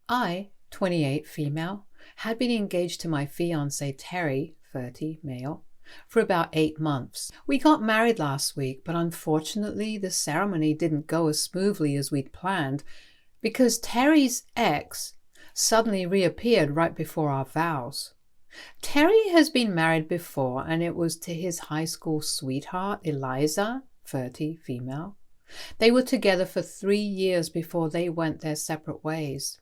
I, 28 female, had been engaged to my fiance Terry, 30 male, for about 8 months. We got married last week, but unfortunately the ceremony didn't go as smoothly as we'd planned because Terry's ex suddenly reappeared right before our vows. Terry has been married before, and it was to his high school sweetheart, Eliza, 30 female. They were together for 3 years before they went their separate ways.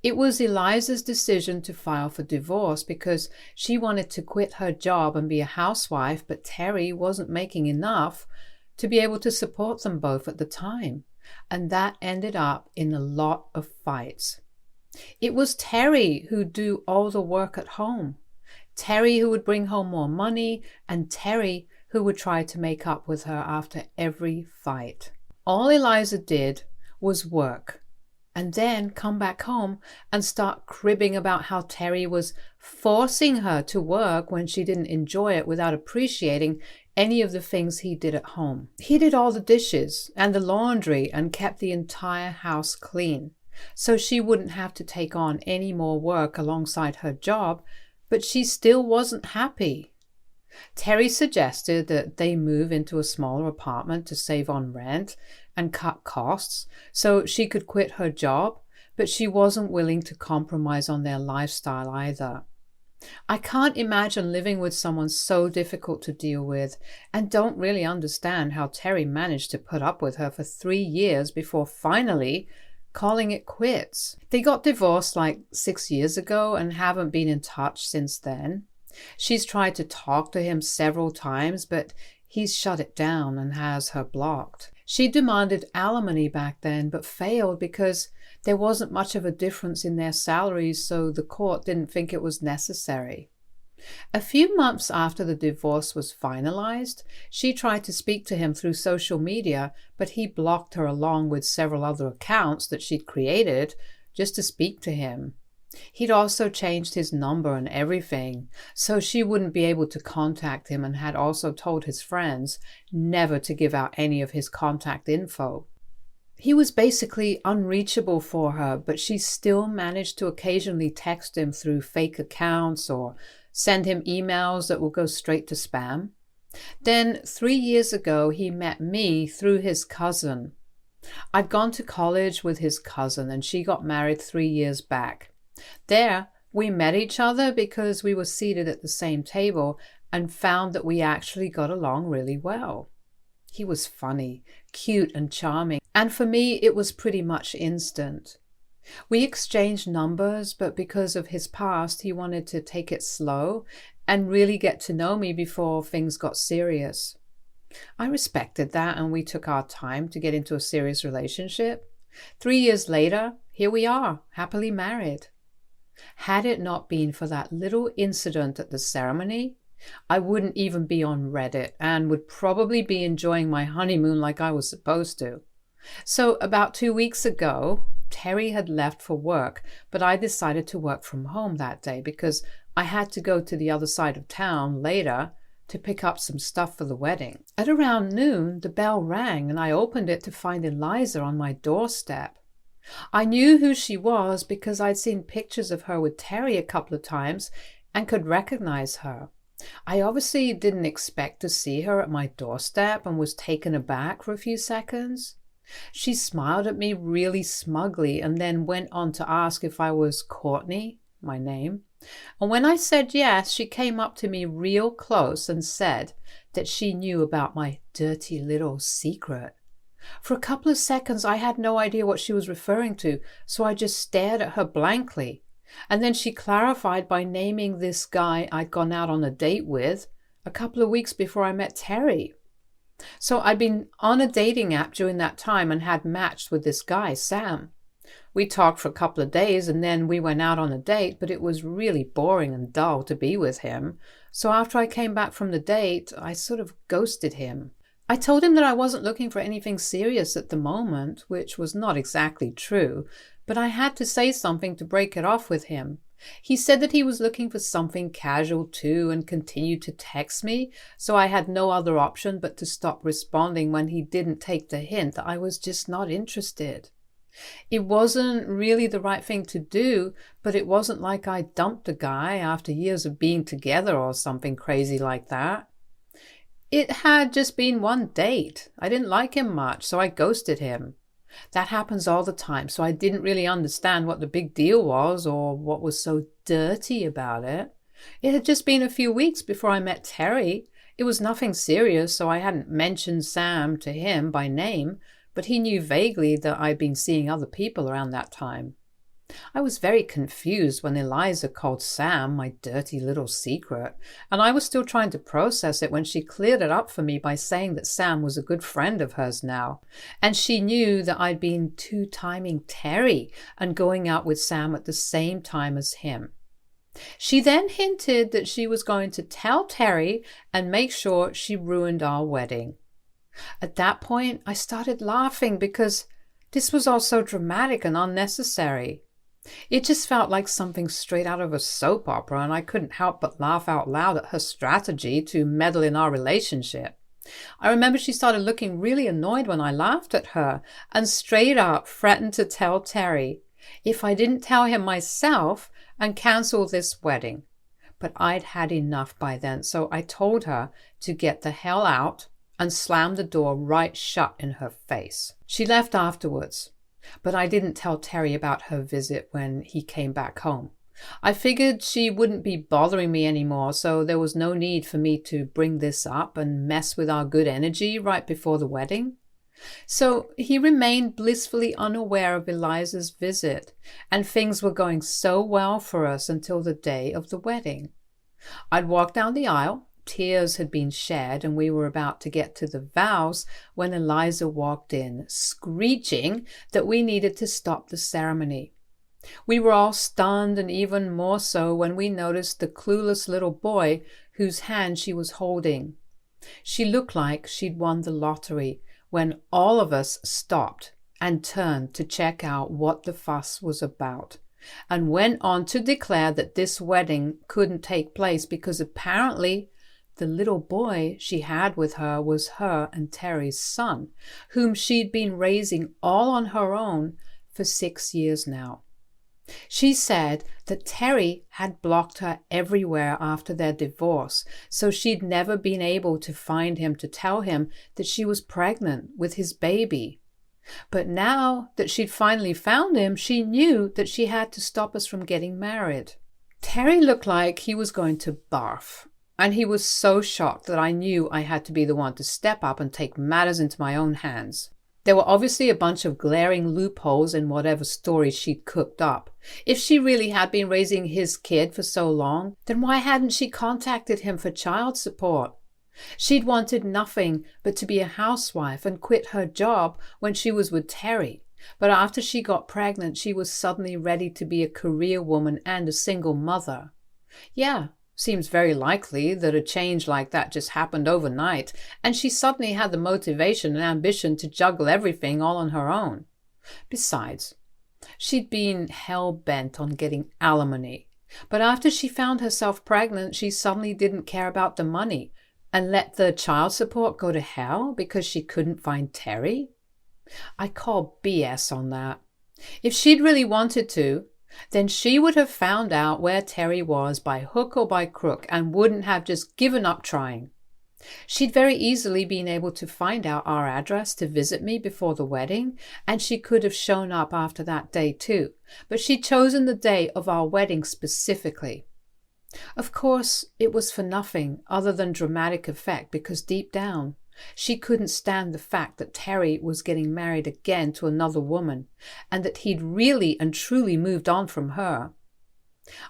It was Eliza's decision to file for divorce because she wanted to quit her job and be a housewife, but Terry wasn't making enough to be able to support them both at the time, and that ended up in a lot of fights. It was Terry who'd do all the work at home, Terry who would bring home more money, and Terry who would try to make up with her after every fight. All Eliza did was work, and then come back home and start cribbing about how Terry was forcing her to work when she didn't enjoy it without appreciating any of the things he did at home. He did all the dishes and the laundry and kept the entire house clean, so she wouldn't have to take on any more work alongside her job, but she still wasn't happy. Terry suggested that they move into a smaller apartment to save on rent and cut costs so she could quit her job, but she wasn't willing to compromise on their lifestyle either. I can't imagine living with someone so difficult to deal with, and don't really understand how Terry managed to put up with her for 3 years before finally calling it quits. They got divorced like 6 years ago and haven't been in touch since then. She's tried to talk to him several times, but he's shut it down and has her blocked. She demanded alimony back then, but failed because there wasn't much of a difference in their salaries, so the court didn't think it was necessary. A few months after the divorce was finalized, she tried to speak to him through social media, but he blocked her along with several other accounts that she'd created just to speak to him. He'd also changed his number and everything, so she wouldn't be able to contact him, and had also told his friends never to give out any of his contact info. He was basically unreachable for her, but she still managed to occasionally text him through fake accounts or send him emails that will go straight to spam. Then 3 years ago, he met me through his cousin. I'd gone to college with his cousin, and she got married 3 years back. There, we met each other because we were seated at the same table and found that we actually got along really well. He was funny, cute, and charming, and for me, it was pretty much instant. We exchanged numbers, but because of his past, he wanted to take it slow and really get to know me before things got serious. I respected that, and we took our time to get into a serious relationship. 3 years later, here we are, happily married. Had it not been for that little incident at the ceremony, I wouldn't even be on Reddit and would probably be enjoying my honeymoon like I was supposed to. So about 2 weeks ago, Terry had left for work, but I decided to work from home that day because I had to go to the other side of town later to pick up some stuff for the wedding. At around noon, the bell rang and I opened it to find Eliza on my doorstep. I knew who she was because I'd seen pictures of her with Terry a couple of times and could recognize her. I obviously didn't expect to see her at my doorstep and was taken aback for a few seconds. She smiled at me really smugly and then went on to ask if I was Courtney, my name. And when I said yes, she came up to me real close and said that she knew about my dirty little secret. For a couple of seconds, I had no idea what she was referring to, so I just stared at her blankly. And then she clarified by naming this guy I'd gone out on a date with a couple of weeks before I met Terry. So I'd been on a dating app during that time and had matched with this guy, Sam. We talked for a couple of days and then we went out on a date, but it was really boring and dull to be with him. So after I came back from the date, I sort of ghosted him. I told him that I wasn't looking for anything serious at the moment, which was not exactly true, but I had to say something to break it off with him. He said that he was looking for something casual too and continued to text me, so I had no other option but to stop responding when he didn't take the hint that I was just not interested. It wasn't really the right thing to do, but it wasn't like I dumped a guy after years of being together or something crazy like that. It had just been one date. I didn't like him much, so I ghosted him. That happens all the time, so I didn't really understand what the big deal was or what was so dirty about it. It had just been a few weeks before I met Terry. It was nothing serious, so I hadn't mentioned Sam to him by name, but he knew vaguely that I'd been seeing other people around that time. I was very confused when Eliza called Sam my dirty little secret, and I was still trying to process it when she cleared it up for me by saying that Sam was a good friend of hers now, and she knew that I'd been two-timing Terry and going out with Sam at the same time as him. She then hinted that she was going to tell Terry and make sure she ruined our wedding. At that point, I started laughing because this was all so dramatic and unnecessary. It just felt like something straight out of a soap opera, and I couldn't help but laugh out loud at her strategy to meddle in our relationship. I remember she started looking really annoyed when I laughed at her and straight up threatened to tell Terry if I didn't tell him myself and cancel this wedding. But I'd had enough by then, so I told her to get the hell out and slammed the door right shut in her face. She left afterwards, but I didn't tell Terry about her visit when he came back home. I figured she wouldn't be bothering me anymore, so there was no need for me to bring this up and mess with our good energy right before the wedding. So he remained blissfully unaware of Eliza's visit, and things were going so well for us until the day of the wedding. I'd walked down the aisle. Tears had been shed, and we were about to get to the vows when Eliza walked in, screeching that we needed to stop the ceremony. We were all stunned, and even more so when we noticed the clueless little boy whose hand she was holding. She looked like she'd won the lottery when all of us stopped and turned to check out what the fuss was about, and went on to declare that this wedding couldn't take place because apparently the little boy she had with her was her and Terry's son, whom she'd been raising all on her own for 6 years now. She said that Terry had blocked her everywhere after their divorce, so she'd never been able to find him to tell him that she was pregnant with his baby. But now that she'd finally found him, she knew that she had to stop us from getting married. Terry looked like he was going to barf, and he was so shocked that I knew I had to be the one to step up and take matters into my own hands. There were obviously a bunch of glaring loopholes in whatever story she'd cooked up. If she really had been raising his kid for so long, then why hadn't she contacted him for child support? She'd wanted nothing but to be a housewife and quit her job when she was with Terry. But after she got pregnant, she was suddenly ready to be a career woman and a single mother. Yeah, seems very likely that a change like that just happened overnight, and she suddenly had the motivation and ambition to juggle everything all on her own. Besides, she'd been hell-bent on getting alimony. But after she found herself pregnant, she suddenly didn't care about the money and let the child support go to hell because she couldn't find Terry? I call BS on that. If she'd really wanted to, then she would have found out where Terry was by hook or by crook and wouldn't have just given up trying. She'd very easily been able to find out our address to visit me before the wedding, and she could have shown up after that day too, but she'd chosen the day of our wedding specifically. Of course, it was for nothing other than dramatic effect, because deep down, she couldn't stand the fact that Terry was getting married again to another woman, and that he'd really and truly moved on from her.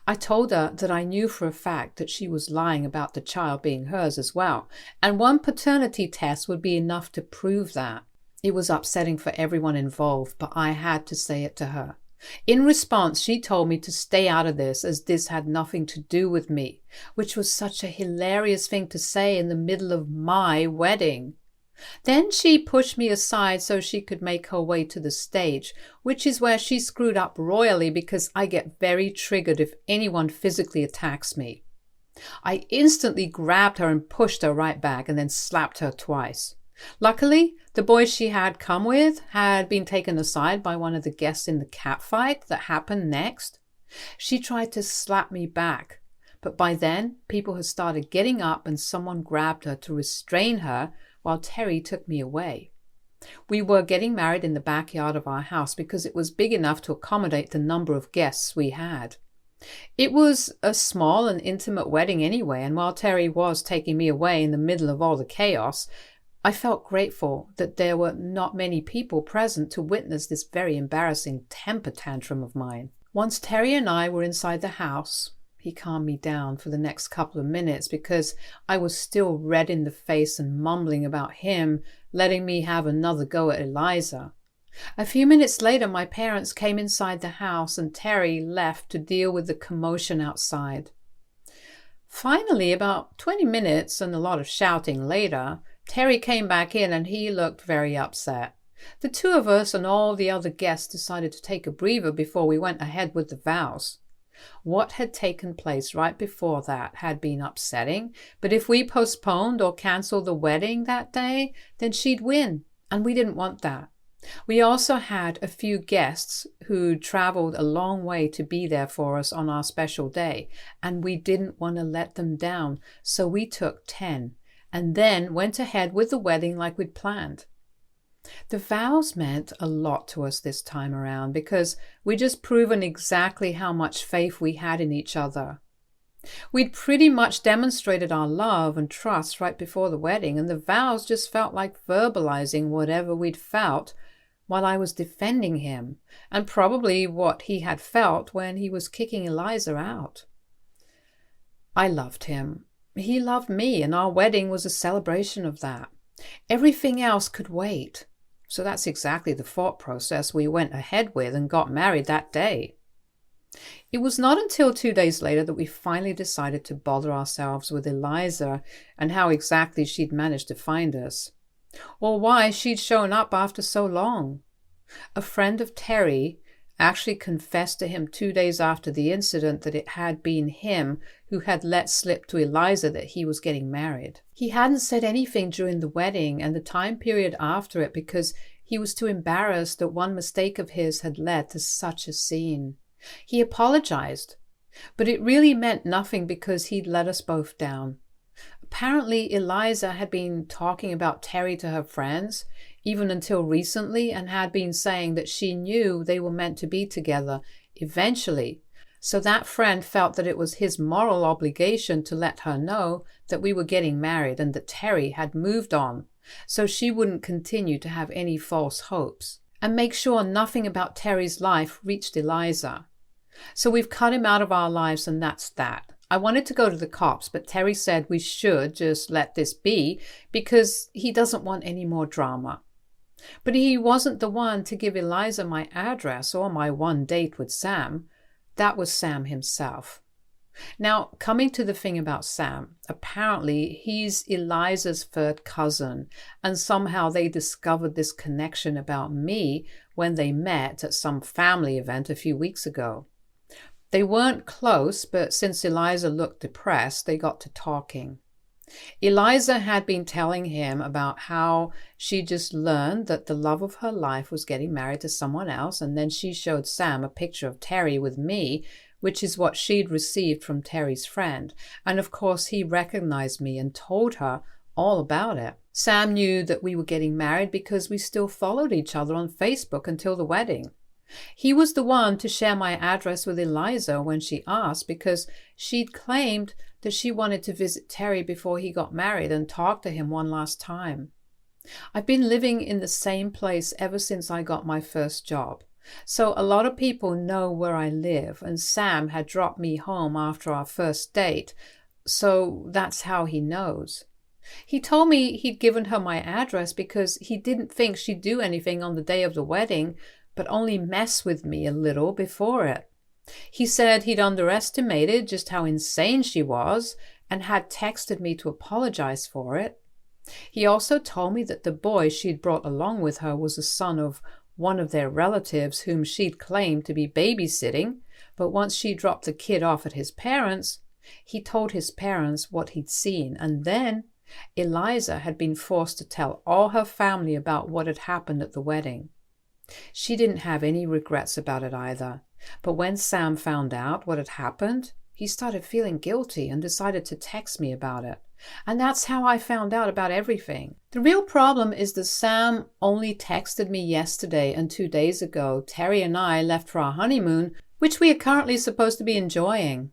I told her that I knew for a fact that she was lying about the child being hers as well, and one paternity test would be enough to prove that. It was upsetting for everyone involved, but I had to say it to her. In response, she told me to stay out of this, as this had nothing to do with me, which was such a hilarious thing to say in the middle of my wedding. Then she pushed me aside so she could make her way to the stage, which is where she screwed up royally because I get very triggered if anyone physically attacks me. I instantly grabbed her and pushed her right back and then slapped her twice. Luckily, The boy she had come with had been taken aside by one of the guests in the catfight that happened next. She tried to slap me back, but by then people had started getting up and someone grabbed her to restrain her while Terry took me away. We were getting married in the backyard of our house because it was big enough to accommodate the number of guests we had. It was a small and intimate wedding anyway, and while Terry was taking me away in the middle of all the chaos, I felt grateful that there were not many people present to witness this very embarrassing temper tantrum of mine. Once Terry and I were inside the house, he calmed me down for the next couple of minutes because I was still red in the face and mumbling about him letting me have another go at Eliza. A few minutes later, my parents came inside the house and Terry left to deal with the commotion outside. Finally, about 20 minutes and a lot of shouting later, Terry came back in and he looked very upset. The two of us and all the other guests decided to take a breather before we went ahead with the vows. What had taken place right before that had been upsetting, but if we postponed or cancelled the wedding that day, then she'd win, and we didn't want that. We also had a few guests who traveled a long way to be there for us on our special day, and we didn't want to let them down, so we took 10, and then went ahead with the wedding like we'd planned. The vows meant a lot to us this time around because we'd just proven exactly how much faith we had in each other. We'd pretty much demonstrated our love and trust right before the wedding, and the vows just felt like verbalizing whatever we'd felt while I was defending him, and probably what he had felt when he was kicking Eliza out. I loved him. He loved me, and our wedding was a celebration of that. Everything else could wait. So that's exactly the thought process we went ahead with and got married that day. It was not until 2 days later that we finally decided to bother ourselves with Eliza and how exactly she'd managed to find us, or why she'd shown up after so long. A friend of Terry actually confessed to him 2 days after the incident that it had been him who had let slip to Eliza that he was getting married. He hadn't said anything during the wedding and the time period after it because he was too embarrassed that one mistake of his had led to such a scene. He apologized, but it really meant nothing because he'd let us both down. Apparently, Eliza had been talking about Terry to her friends, even until recently, and had been saying that she knew they were meant to be together eventually. So that friend felt that it was his moral obligation to let her know that we were getting married and that Terry had moved on, so she wouldn't continue to have any false hopes, and make sure nothing about Terry's life reached Eliza. So we've cut him out of our lives, and that's that. I wanted to go to the cops, but Terry said we should just let this be because he doesn't want any more drama. But he wasn't the one to give Eliza my address or my one date with Sam. That was Sam himself. Now, coming to the thing about Sam, apparently he's Eliza's third cousin, and somehow they discovered this connection about me when they met at some family event a few weeks ago. They weren't close, but since Eliza looked depressed, they got to talking. Eliza had been telling him about how she just learned that the love of her life was getting married to someone else, and then she showed Sam a picture of Terry with me, which is what she'd received from Terry's friend, and of course he recognized me and told her all about it. Sam knew that we were getting married because we still followed each other on Facebook until the wedding. He was the one to share my address with Eliza when she asked because she'd claimed that she wanted to visit Terry before he got married and talk to him one last time. I've been living in the same place ever since I got my first job, so a lot of people know where I live, and Sam had dropped me home after our first date, so that's how he knows. He told me he'd given her my address because he didn't think she'd do anything on the day of the wedding, but only mess with me a little before it. He said he'd underestimated just how insane she was and had texted me to apologize for it. He also told me that the boy she'd brought along with her was a son of one of their relatives whom she'd claimed to be babysitting, but once she dropped the kid off at his parents', he told his parents what he'd seen, and then Eliza had been forced to tell all her family about what had happened at the wedding. She didn't have any regrets about it either, but when Sam found out what had happened, he started feeling guilty and decided to text me about it. And that's how I found out about everything. The real problem is that Sam only texted me yesterday, and 2 days ago, Terry and I left for our honeymoon, which we are currently supposed to be enjoying.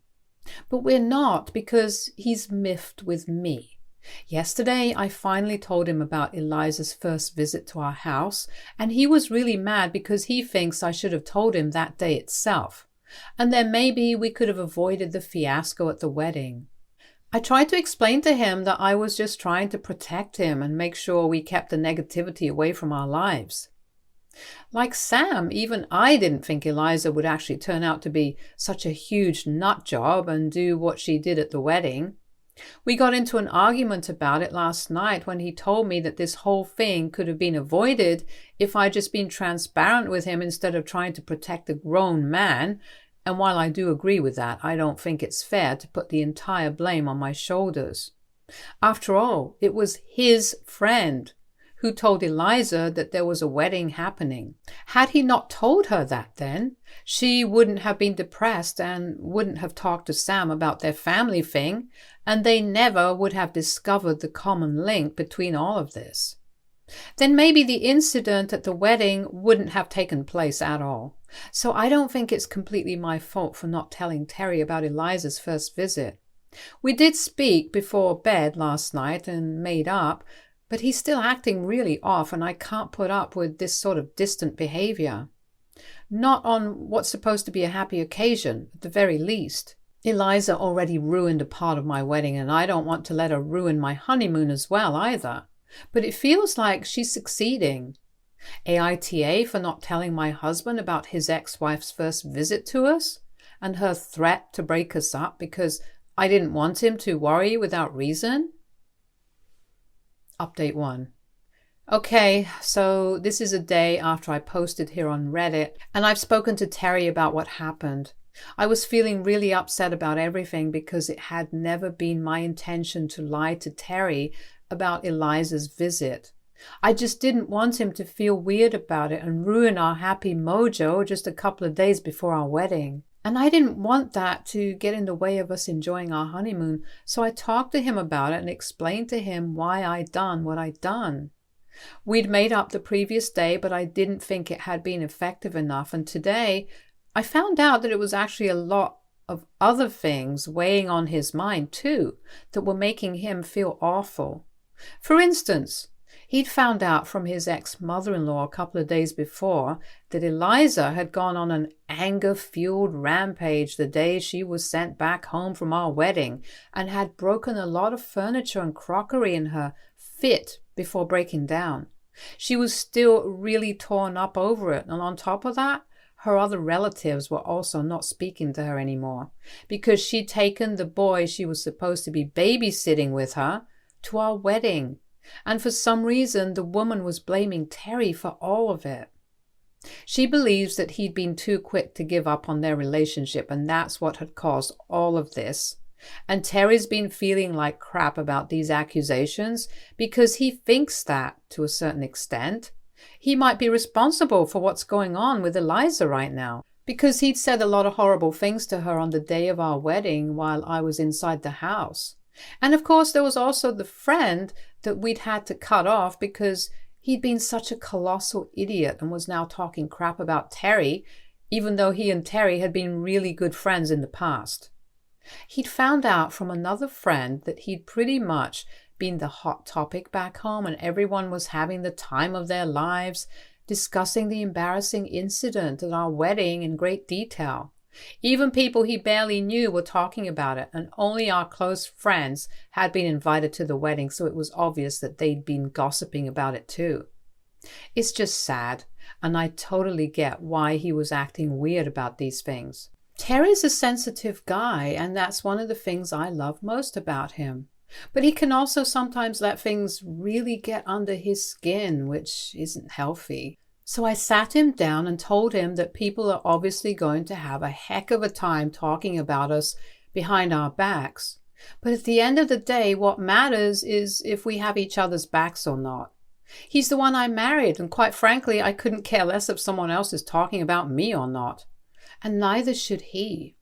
But we're not, because he's miffed with me. Yesterday, I finally told him about Eliza's first visit to our house, and he was really mad because he thinks I should have told him that day itself. And then maybe we could have avoided the fiasco at the wedding. I tried to explain to him that I was just trying to protect him and make sure we kept the negativity away from our lives. Like Sam, even I didn't think Eliza would actually turn out to be such a huge nut job and do what she did at the wedding. We got into an argument about it last night when he told me that this whole thing could have been avoided if I'd just been transparent with him instead of trying to protect a grown man. And while I do agree with that, I don't think it's fair to put the entire blame on my shoulders. After all, it was his friend who told Eliza that there was a wedding happening. Had he not told her that then, she wouldn't have been depressed and wouldn't have talked to Sam about their family thing, and they never would have discovered the common link between all of this. Then maybe the incident at the wedding wouldn't have taken place at all. So I don't think it's completely my fault for not telling Terry about Eliza's first visit. We did speak before bed last night and made up, but he's still acting really off, and I can't put up with this sort of distant behavior. Not on what's supposed to be a happy occasion, at the very least. Eliza already ruined a part of my wedding, and I don't want to let her ruin my honeymoon as well either. But it feels like she's succeeding. Aita for not telling my husband about his ex-wife's first visit to us, and her threat to break us up because I didn't want him to worry without reason. Update 1. Okay, so this is a day after I posted here on Reddit, and I've spoken to Terry about what happened. I was feeling really upset about everything because it had never been my intention to lie to Terry about Eliza's visit. I just didn't want him to feel weird about it and ruin our happy mojo just a couple of days before our wedding. And I didn't want that to get in the way of us enjoying our honeymoon, so I talked to him about it and explained to him why I'd done what I'd done. We'd made up the previous day, but I didn't think it had been effective enough, and today I found out that it was actually a lot of other things weighing on his mind too that were making him feel awful. For instance, he'd found out from his ex-mother-in-law a couple of days before that Eliza had gone on an anger-fueled rampage the day she was sent back home from our wedding and had broken a lot of furniture and crockery in her fit before breaking down. She was still really torn up over it, and on top of that, her other relatives were also not speaking to her anymore because she'd taken the boy she was supposed to be babysitting with her to our wedding. And for some reason, the woman was blaming Terry for all of it. She believes that he'd been too quick to give up on their relationship, and that's what had caused all of this. And Terry's been feeling like crap about these accusations because he thinks that, to a certain extent, he might be responsible for what's going on with Eliza right now, because he'd said a lot of horrible things to her on the day of our wedding while I was inside the house. And of course, there was also the friend that we'd had to cut off because he'd been such a colossal idiot and was now talking crap about Terry, even though he and Terry had been really good friends in the past. He'd found out from another friend that he'd pretty much been the hot topic back home, and everyone was having the time of their lives, discussing the embarrassing incident at our wedding in great detail. Even people he barely knew were talking about it, and only our close friends had been invited to the wedding, so it was obvious that they'd been gossiping about it too. It's just sad, and I totally get why he was acting weird about these things. Terry's a sensitive guy, and that's one of the things I love most about him. But he can also sometimes let things really get under his skin, which isn't healthy. So I sat him down and told him that people are obviously going to have a heck of a time talking about us behind our backs. But at the end of the day, what matters is if we have each other's backs or not. He's the one I married, and quite frankly, I couldn't care less if someone else is talking about me or not. And neither should he.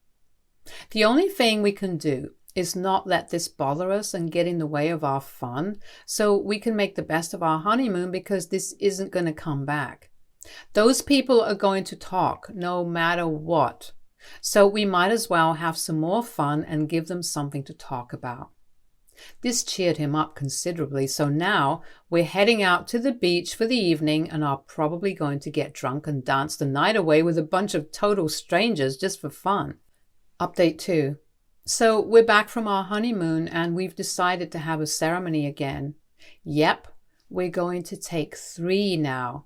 The only thing we can do is not let this bother us and get in the way of our fun, so we can make the best of our honeymoon, because this isn't going to come back. Those people are going to talk no matter what. So we might as well have some more fun and give them something to talk about. This cheered him up considerably, so now we're heading out to the beach for the evening and are probably going to get drunk and dance the night away with a bunch of total strangers just for fun. Update 2. So we're back from our honeymoon and we've decided to have a ceremony again. Yep, we're going to take 3 now.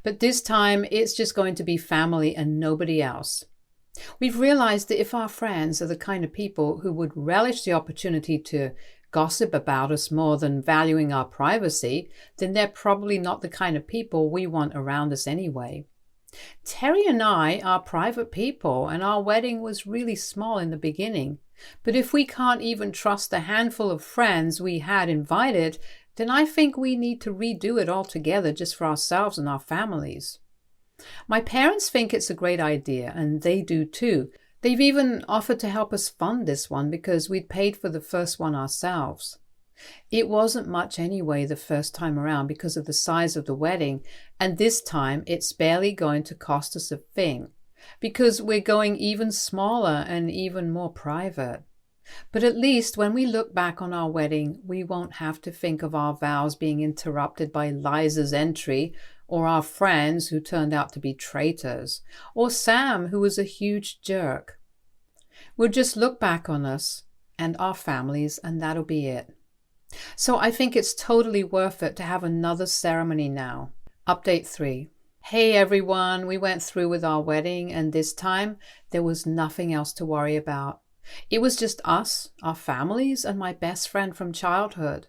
But this time it's just going to be family and nobody else. We've realized that if our friends are the kind of people who would relish the opportunity to gossip about us more than valuing our privacy, then they're probably not the kind of people we want around us anyway. Terry and I are private people, and our wedding was really small in the beginning. But if we can't even trust the handful of friends we had invited, then I think we need to redo it altogether just for ourselves and our families. My parents think it's a great idea, and they do too. They've even offered to help us fund this one because we'd paid for the first one ourselves. It wasn't much anyway the first time around because of the size of the wedding, and this time it's barely going to cost us a thing because we're going even smaller and even more private. But at least when we look back on our wedding, we won't have to think of our vows being interrupted by Liza's entry, or our friends who turned out to be traitors, or Sam who was a huge jerk. We'll just look back on us and our families, and that'll be it. So I think it's totally worth it to have another ceremony now. Update 3. Hey everyone, we went through with our wedding, and this time there was nothing else to worry about. It was just us, our families, and my best friend from childhood.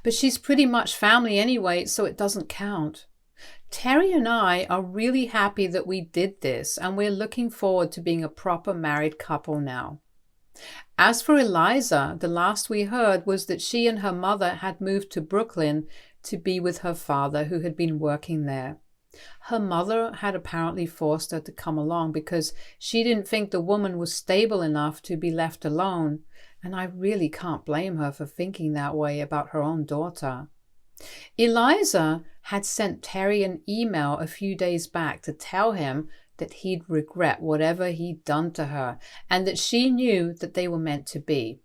But she's pretty much family anyway, so it doesn't count. Terry and I are really happy that we did this, and we're looking forward to being a proper married couple now. As for Eliza, the last we heard was that she and her mother had moved to Brooklyn to be with her father, who had been working there. Her mother had apparently forced her to come along because she didn't think the woman was stable enough to be left alone, and I really can't blame her for thinking that way about her own daughter. Eliza had sent Terry an email a few days back to tell him that he'd regret whatever he'd done to her, and that she knew that they were meant to be.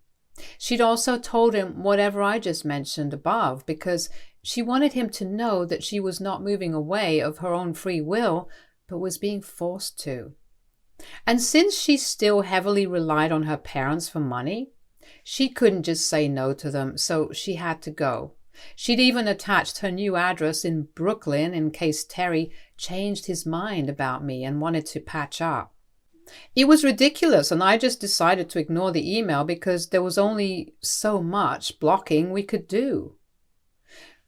She'd also told him whatever I just mentioned above, because she wanted him to know that she was not moving away of her own free will, but was being forced to. And since she still heavily relied on her parents for money, she couldn't just say no to them, so she had to go. She'd even attached her new address in Brooklyn in case Terry changed his mind about me and wanted to patch up. It was ridiculous, and I just decided to ignore the email because there was only so much blocking we could do.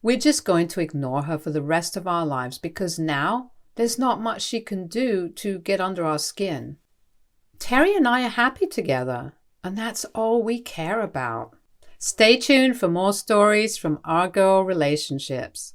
We're just going to ignore her for the rest of our lives because now there's not much she can do to get under our skin. Terry and I are happy together, and that's all we care about. Stay tuned for more stories from our girl relationships.